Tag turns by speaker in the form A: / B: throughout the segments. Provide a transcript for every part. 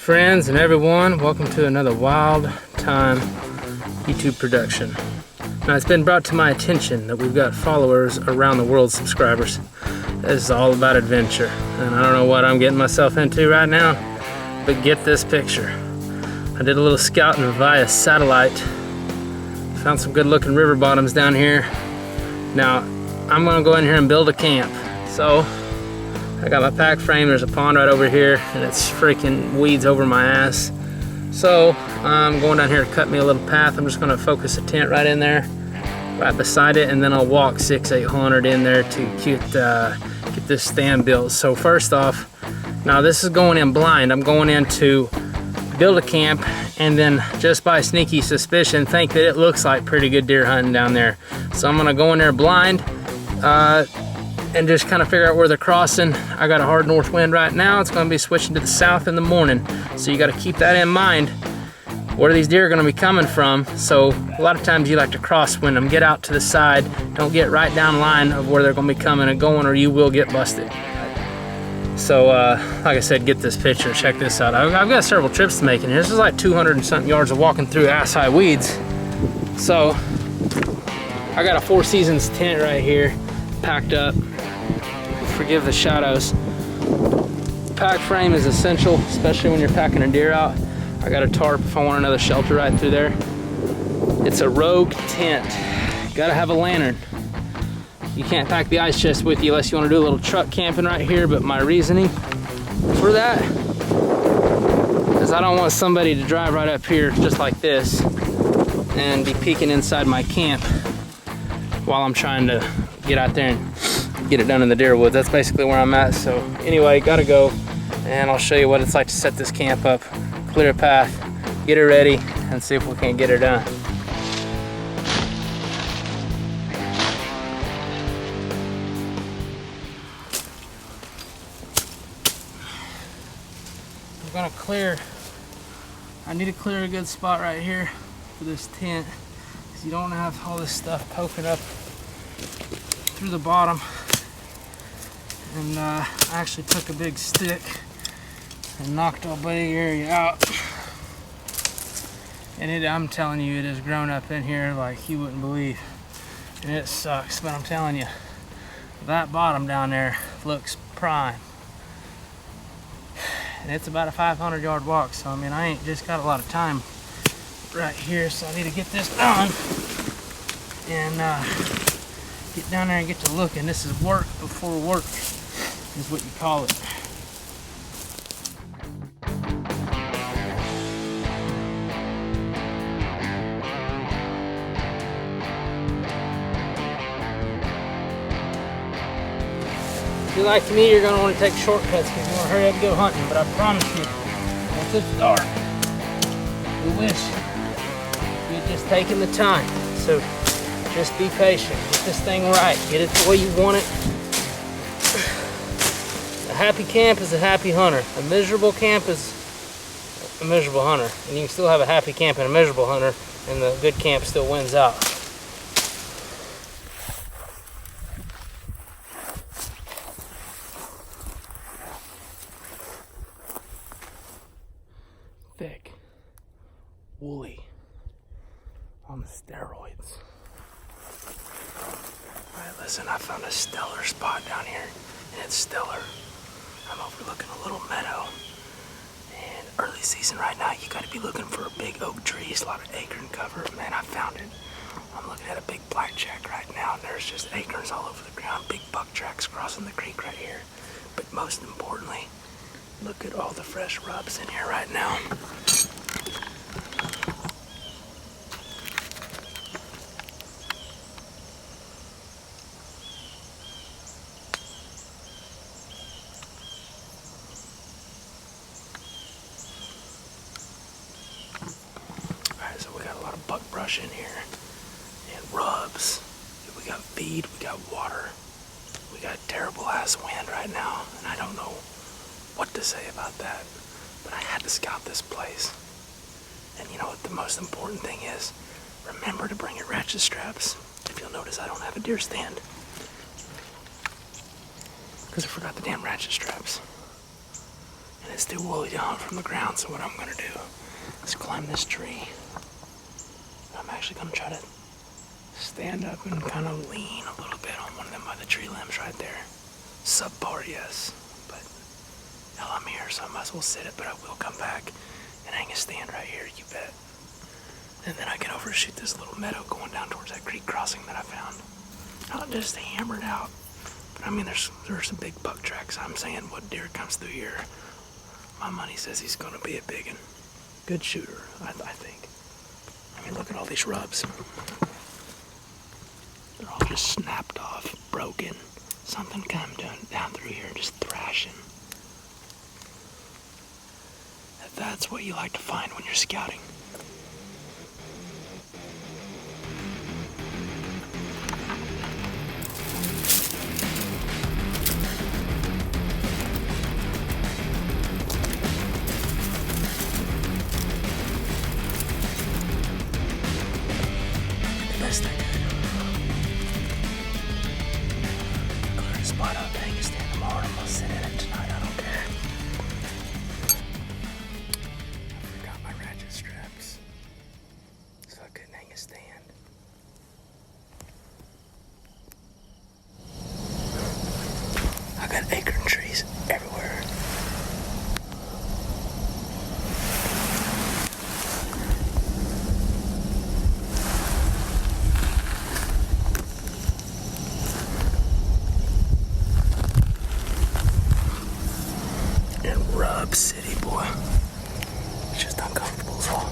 A: Friends and everyone, welcome to another Wild Time YouTube production. Now, it's been brought to my attention that we've got followers around the world, subscribers. This is all about adventure, and I don't know what I'm getting myself into right now, but get this picture. I did a little scouting via satellite, found some good looking river bottoms down here. Now, I'm gonna go in here and build a camp. So, I got my pack frame, there's a pond right over here, and it's freaking weeds over my ass. So I'm going down here to cut me a little path. I'm just gonna focus a tent right in there, right beside it, and then I'll walk 600-800 in there to get this stand built. So first off, now this is going in blind. I'm going in to build a camp, and then just by sneaky suspicion, think that it looks like pretty good deer hunting down there. So I'm gonna go in there blind, and just kind of figure out where they're crossing. I got a hard north wind right now. It's gonna be switching to the south in the morning. So you gotta keep that in mind, where these deer are gonna be coming from. So a lot of times you like to crosswind them, get out to the side, don't get right down line of where they're gonna be coming and going, or you will get busted. So like I said, get this picture, check this out. I've got several trips to make in here. This is like 200 and something yards of walking through ass-high weeds. So I got a Four Seasons tent right here, packed up. Forgive the shadows. Pack frame is essential, especially when you're packing a deer out. I got a tarp if I want another shelter right through there. It's a Rogue tent. Gotta have a lantern. You can't pack the ice chest with you unless you want to do a little truck camping right here, but my reasoning for that is I don't want somebody to drive right up here just like this and be peeking inside my camp while I'm trying to get out there and get it done in the deer woods. That's basically where I'm at. So anyway, gotta go, and I'll show you what it's like to set this camp up, clear a path, get it ready, and see if we can't get her done. I'm gonna clear, I need to clear a good spot right here for this tent, because you don't want to have all this stuff poking up through the bottom. And I actually took a big stick and knocked a big area out. And I'm telling you, it has grown up in here like you wouldn't believe. And it sucks, but I'm telling you, that bottom down there looks prime. And it's about a 500-yard walk, so I mean, I ain't just got a lot of time right here, so I need to get this done and get down there and get to looking. This is work before work, is what you call it. If you're like me, you're going to want to take shortcuts because you want to hurry up and go hunting, but I promise you, once it's dark, we wish you'd just taken the time. So just be patient, get this thing right, get it the way you want it. A happy camp is a happy hunter. A miserable camp is a miserable hunter. And you can still have a happy camp and a miserable hunter, and the good camp still wins out. Thick, woolly, on the steroids. Alright, listen, I found a stellar spot down here, and it's stellar. I'm overlooking a little meadow, and early season right now, you gotta be looking for big oak trees, a lot of acorn cover. Man, I found it. I'm looking at a big blackjack right now, and there's just acorns all over the ground, big buck tracks crossing the creek right here. But most importantly, look at all the fresh rubs in here right now. So we got a lot of buckbrush in here and rubs. We got feed, we got water. We got terrible ass wind right now, and I don't know what to say about that, but I had to scout this place. And you know what the most important thing is? Remember to bring your ratchet straps. If you'll notice, I don't have a deer stand because I forgot the damn ratchet straps. And It's too woolly to hunt from the ground, so what I'm gonna do is climb this tree. I'm actually gonna try to stand up and kind of lean a little bit on one of them by the tree limbs right there. Subpar, yes, but hell, I'm here, so I might as well sit it, but I will come back and hang a stand right here, you bet. And then I can overshoot this little meadow going down towards that creek crossing that I found. Not just hammered out, but I mean, there's some big buck tracks. I'm saying what deer comes through here, my money says he's gonna be a big one. Good shooter, I think. I mean, look at all these rubs. They're all just snapped off, broken. Something come down through here, just thrashing. That's what you like to find when you're scouting. The best I could. Clear a spot up, hang a stand tomorrow, I'm gonna sit in it tonight, I don't care. I forgot my ratchet straps, so I couldn't hang a stand. I got acorn trees everywhere. In Rub City, boy. It's just uncomfortable as well.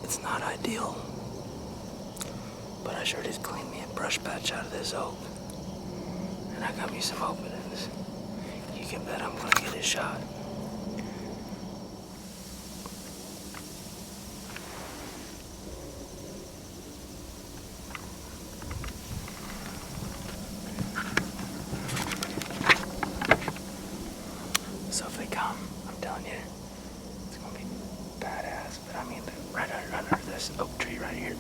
A: It's not ideal, but I sure did clean me a brush patch out of this oak, and I got me some openings. You can bet I'm gonna get a shot. So if they come, I'm telling you, it's gonna be badass. But I mean, right under this oak tree right here,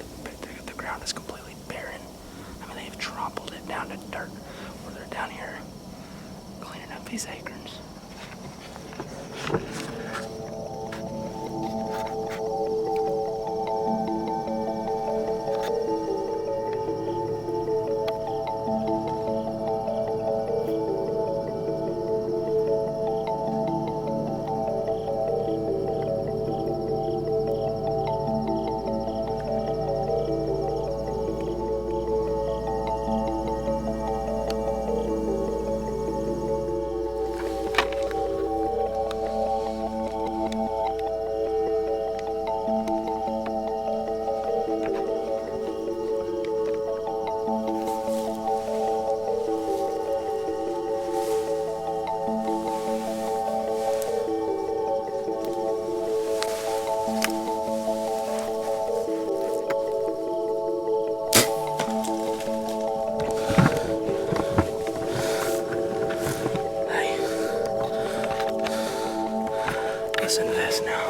A: the ground is completely barren. I mean, they've trampled it down to dirt, where they're down here cleaning up these acorns. Listen to this now.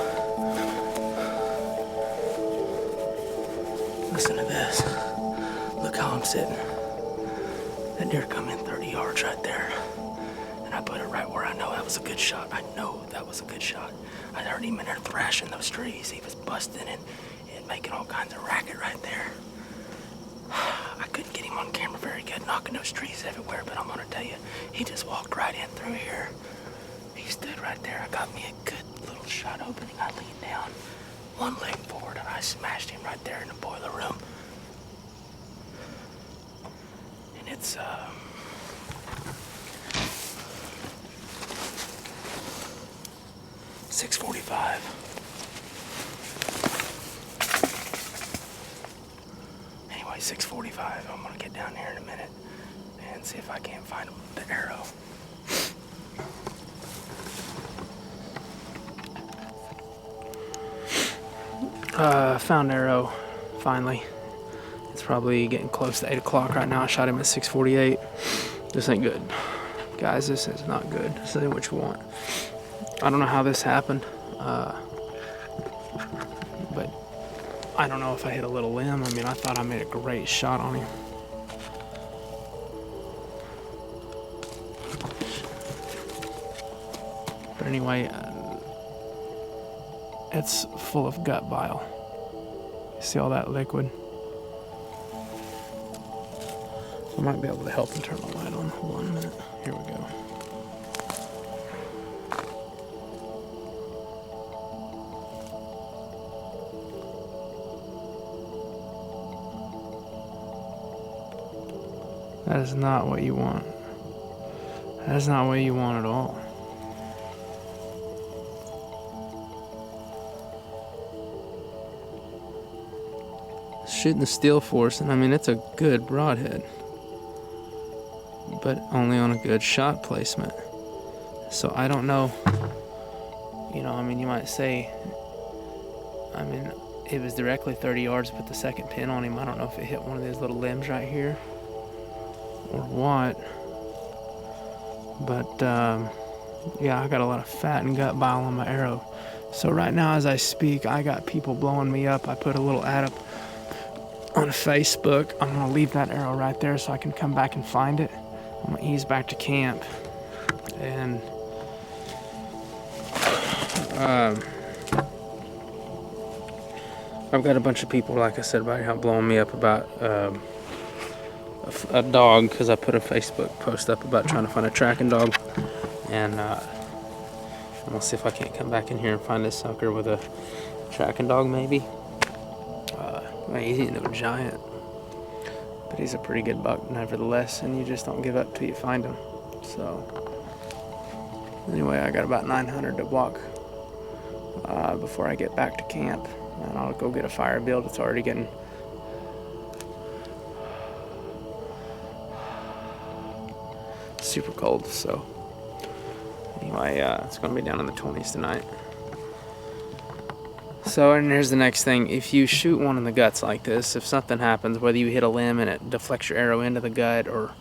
A: Listen to this. Look how I'm sitting. That deer come in 30 yards right there. And I put it right where I know that was a good shot. I know that was a good shot. I heard him in there thrashing those trees. He was busting and making all kinds of racket right there. I couldn't get him on camera very good, knocking those trees everywhere, but I'm gonna tell you, he just walked right in through here. He stood right there. I got me a good little shot opening. I leaned down, one leg forward, and I smashed him right there in the boiler room. And it's 6:45. Anyway, 6:45. I'm gonna get down there in a minute and see if I can't find the arrow. Found arrow, finally. It's probably getting close to 8 o'clock right now. I shot him at 6:48. This ain't good. Guys, this is not good. This isn't what you want. I don't know how this happened, but I don't know if I hit a little limb. I mean, I thought I made a great shot on him. But anyway, it's full of gut bile. You see all that liquid? I might be able to help and turn the light on. Hold on a minute. Here we go. That is not what you want. That is not what you want at all. Shooting the steel force, and I mean, it's a good broadhead, but only on a good shot placement. So I don't know, you know, I mean, you might say, I mean, it was directly 30 yards, put the second pin on him. I don't know if it hit one of these little limbs right here or what, but yeah, I got a lot of fat and gut bile on my arrow. So right now as I speak, I got people blowing me up. I put a little ad up on Facebook. I'm gonna leave that arrow right there so I can come back and find it. I'm gonna ease back to camp, and I've got a bunch of people, like I said, right now blowing me up about a dog, because I put a Facebook post up about trying to find a tracking dog, and I'm gonna see if I can't come back in here and find this sucker with a tracking dog, maybe. He's eating a giant, but he's a pretty good buck nevertheless, and you just don't give up till you find him. So anyway, I got about 900 to walk before I get back to camp, and I'll go get a fire built. It's already getting super cold, so anyway, it's gonna be down in the 20s tonight. So, and here's the next thing. If you shoot one in the guts like this, if something happens, whether you hit a limb and it deflects your arrow into the gut or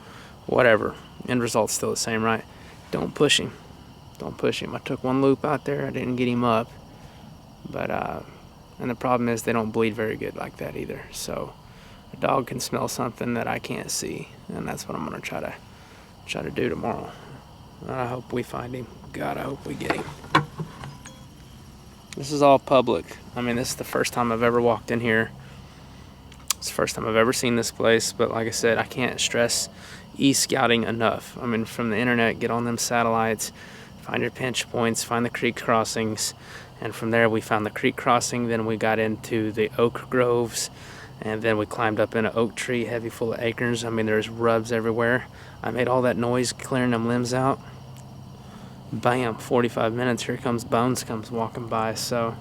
A: whatever, end result's still the same, right? Don't push him. Don't push him. I took one loop out there. I didn't get him up. But, and the problem is they don't bleed very good like that either. So, a dog can smell something that I can't see. And that's what I'm going to try to do tomorrow. I hope we find him. God, I hope we get him. This is all public. I mean, this is the first time I've ever walked in here. It's the first time I've ever seen this place, but like I said, I can't stress e-scouting enough. I mean, from the internet, get on them satellites, find your pinch points, find the creek crossings, and from there we found the creek crossing, then we got into the oak groves, and then we climbed up in an oak tree heavy full of acorns. I mean, there's rubs everywhere. I made all that noise clearing them limbs out. Bam, 45 minutes, here comes Bones comes walking by. So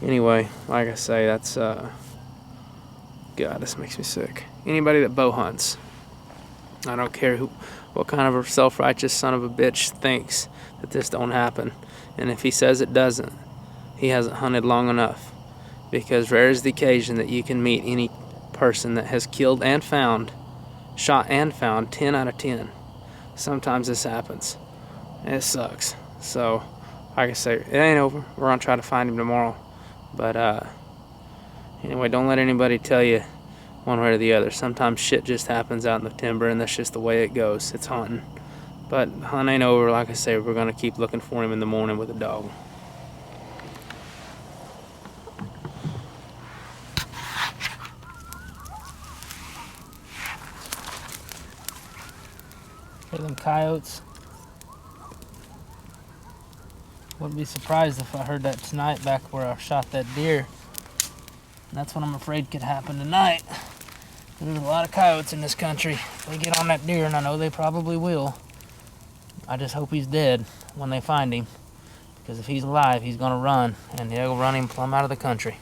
A: anyway, like I say, that's God, this makes me sick. Anybody that bow hunts, I don't care what kind of a self-righteous son of a bitch thinks that this don't happen, and if he says it doesn't, he hasn't hunted long enough, because rare is the occasion that you can meet any person that has killed and found, shot and found 10 out of 10. Sometimes this happens. It sucks. So, like I say, it ain't over. We're gonna try to find him tomorrow. But anyway, don't let anybody tell you one way or the other. Sometimes shit just happens out in the timber, and that's just the way it goes. It's hunting. But hunt ain't over. Like I say, we're gonna keep looking for him in the morning with a dog. Hear them coyotes? Wouldn't be surprised if I heard that tonight back where I shot that deer. And that's what I'm afraid could happen tonight. There's a lot of coyotes in this country. If they get on that deer, and I know they probably will, I just hope he's dead when they find him. Because if he's alive, he's gonna run, and they'll run him plumb out of the country.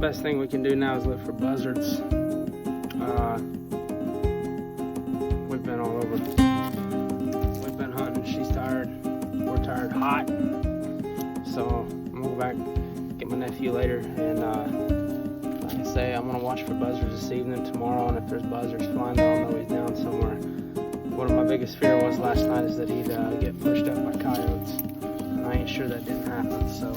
A: best thing we can do now is look for buzzards. We've been all over. We've been hunting. She's tired. We're tired. Hot. So I'm gonna go back, get my nephew later, and like I say, I'm gonna watch for buzzards this evening, tomorrow, and if there's buzzards flying, I'll know he's down somewhere. One of my biggest fear was last night is that he'd get pushed up by coyotes, and I ain't sure that didn't happen. So